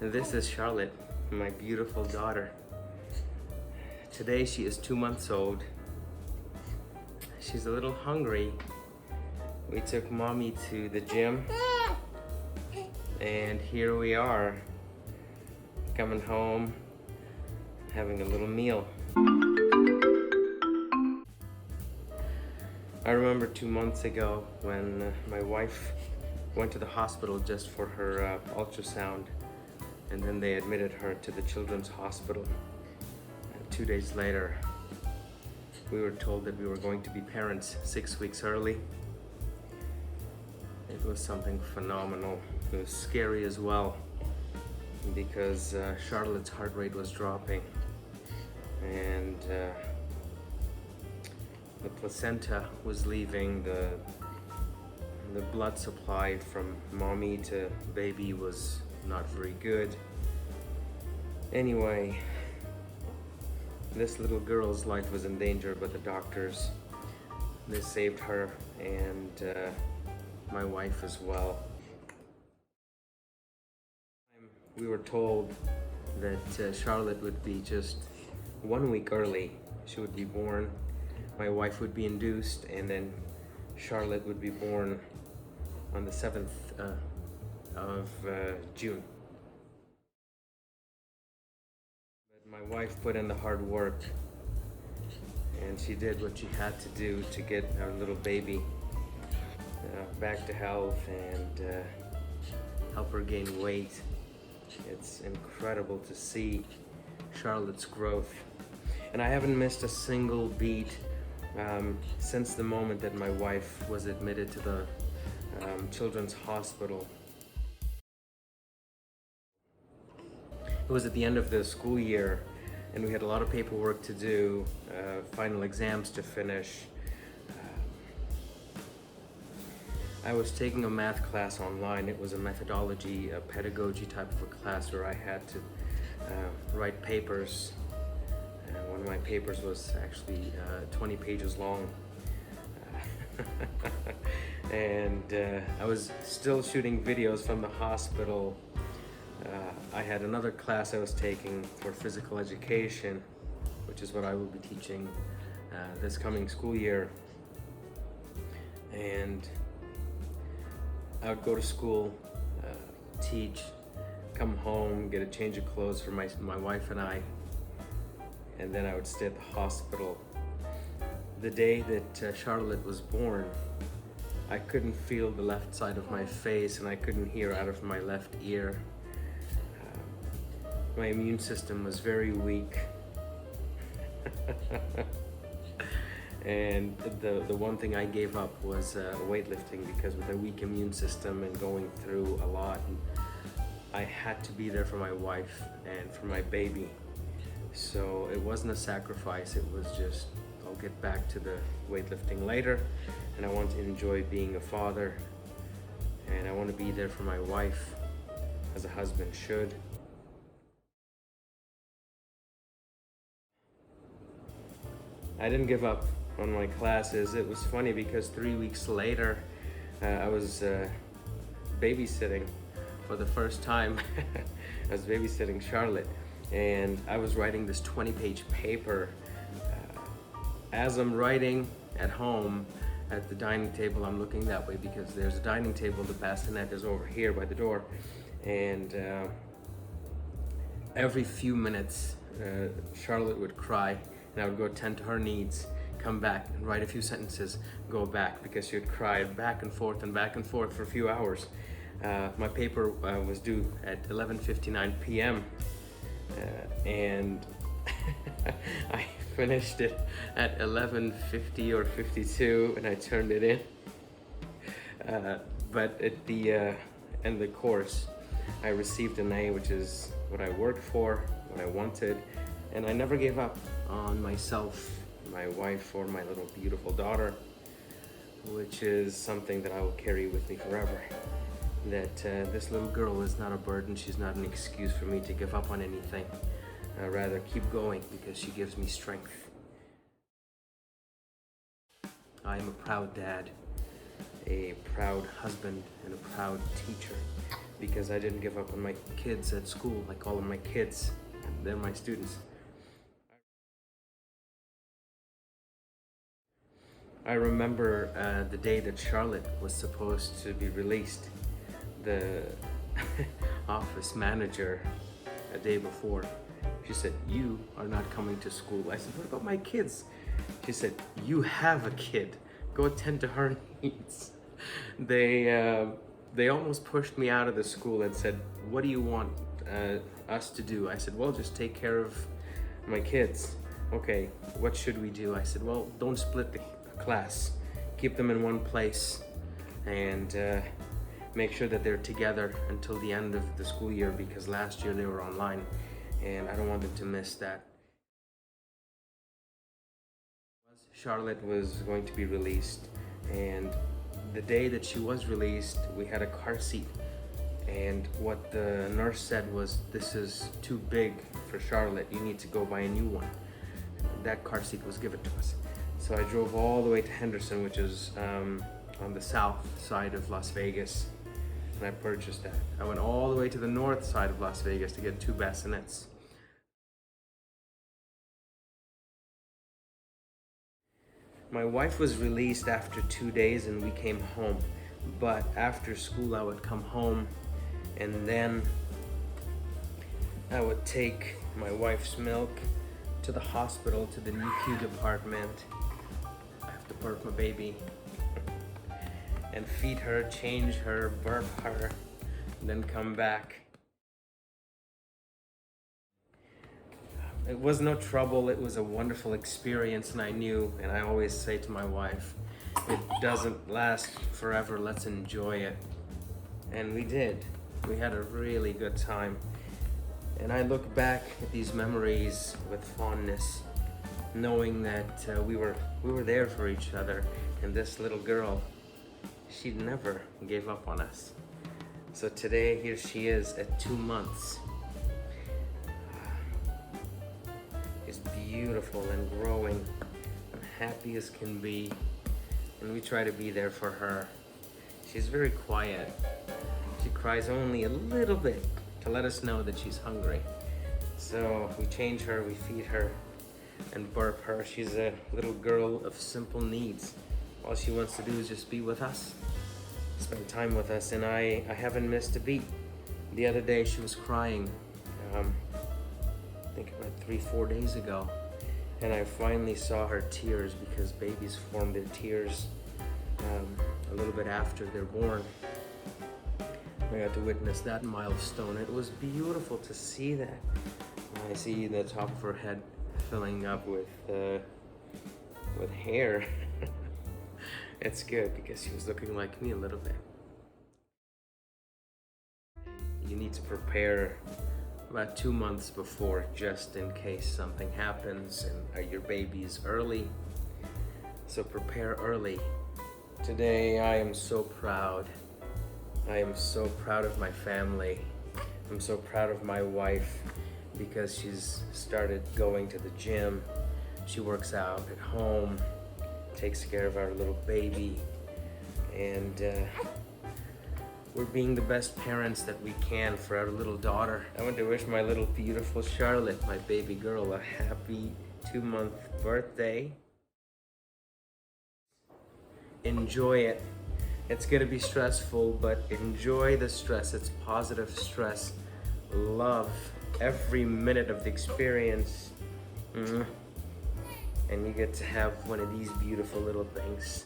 And this is Charlotte, my beautiful daughter. Today she is 2 months old. She's a little hungry. We took mommy to the gym and here we are, coming home, having a little meal. I remember 2 months ago when my wife went to the hospital just for her ultrasound, and then they admitted her to the children's hospital. And 2 days later, we were told that we were going to be parents 6 weeks early. It was something phenomenal. It was scary as well because Charlotte's heart rate was dropping, and the placenta was leaving. The blood supply from mommy to baby was not very good. Anyway, this little girl's life was in danger, but the doctors, they saved her and my wife as well. We were told that Charlotte would be just 1 week early. She would be born, my wife would be induced, and then Charlotte would be born on the 7th of June. But my wife put in the hard work and she did what she had to do to get our little baby back to health and help her gain weight. It's incredible to see Charlotte's growth. And I haven't missed a single beat since the moment that my wife was admitted to the children's hospital. It was at the end of the school year and we had a lot of paperwork to do, final exams to finish. I was taking a math class online. It was a methodology, a pedagogy type of a class where I had to write papers. One of my papers was actually 20 pages long. And I was still shooting videos from the hospital. I had another class I was taking for physical education, which is what I will be teaching this coming school year. And I would go to school, teach, come home, get a change of clothes for my wife and I, and then I would stay at the hospital. The day that Charlotte was born, I couldn't feel the left side of my face and I couldn't hear out of my left ear. My immune system was very weak. And the one thing I gave up was weightlifting, because with a weak immune system and going through a lot, I had to be there for my wife and for my baby. So it wasn't a sacrifice, it was just, I'll get back to the weightlifting later, and I want to enjoy being a father, and I want to be there for my wife as a husband should. I didn't give up on my classes. It was funny because 3 weeks later, I was babysitting for the first time. I was babysitting Charlotte, and I was writing this 20-page paper. As I'm writing at home at the dining table, I'm looking that way because there's a dining table. The bassinet is over here by the door, and every few minutes, Charlotte would cry. And I would go tend to her needs, come back and write a few sentences, go back, because she would cry back and forth for a few hours. My paper was due at 11:59 p.m. And I finished it at 11:50 or 52 and I turned it in. But at the end of the course, I received an A, which is what I worked for, what I wanted. And I never gave up on myself, my wife, or my little beautiful daughter, which is something that I will carry with me forever. That this little girl is not a burden, she's not an excuse for me to give up on anything. Rather, keep going because she gives me strength. I am a proud dad, a proud husband, and a proud teacher. because I didn't give up on my kids at school, like all of my kids. They're my students. I remember the day that Charlotte was supposed to be released. The office manager, a day before, she said, "You are not coming to school." I said, "What about my kids?" She said, "You have a kid. Go attend to her needs." They almost pushed me out of the school and said, "What do you want us to do?" I said, "Well, just take care of my kids." "Okay, what should we do?" I said, "Well, don't split the class. Keep them in one place and make sure that they're together until the end of the school year, because last year they were online and I don't want them to miss that." Charlotte was going to be released, and the day that she was released, we had a car seat, and what the nurse said was, "This is too big for Charlotte. You need to go buy a new one." That car seat was given to us. So I drove all the way to Henderson, which is on the south side of Las Vegas, and I purchased that. I went all the way to the north side of Las Vegas to get 2 bassinets. My wife was released after 2 days and we came home. But after school I would come home and then I would take my wife's milk to the hospital, to the NICU department. I have to burp my baby. And feed her, change her, burp her, and then come back. It was no trouble, it was a wonderful experience, and I knew, and I always say to my wife, it doesn't last forever, let's enjoy it. And we did. We had a really good time. And I look back at these memories with fondness, knowing that we were there for each other, and this little girl, she never gave up on us. So today, here she is at 2 months. She's beautiful and growing and happy as can be, and we try to be there for her. She's very quiet. She cries only a little bit to let us know that she's hungry. So we change her, we feed her, and burp her. She's a little girl of simple needs. All she wants to do is just be with us, spend time with us, and I haven't missed a beat. The other day she was crying, I think about 3-4 days ago, and I finally saw her tears, because babies form their tears a little bit after they're born. I got to witness that milestone. It was beautiful to see that. I see the top of her head filling up with hair. It's good because she was looking like me a little bit. You need to prepare about 2 months before, just in case something happens and your baby's early. So prepare early. Today I am so proud. I am so proud of my family. I'm so proud of my wife because she's started going to the gym. She works out at home, takes care of our little baby, and we're being the best parents that we can for our little daughter. I want to wish my little beautiful Charlotte, my baby girl, a happy 2-month birthday. Enjoy it. It's gonna be stressful, but enjoy the stress. It's positive stress. Love every minute of the experience. And you get to have one of these beautiful little things.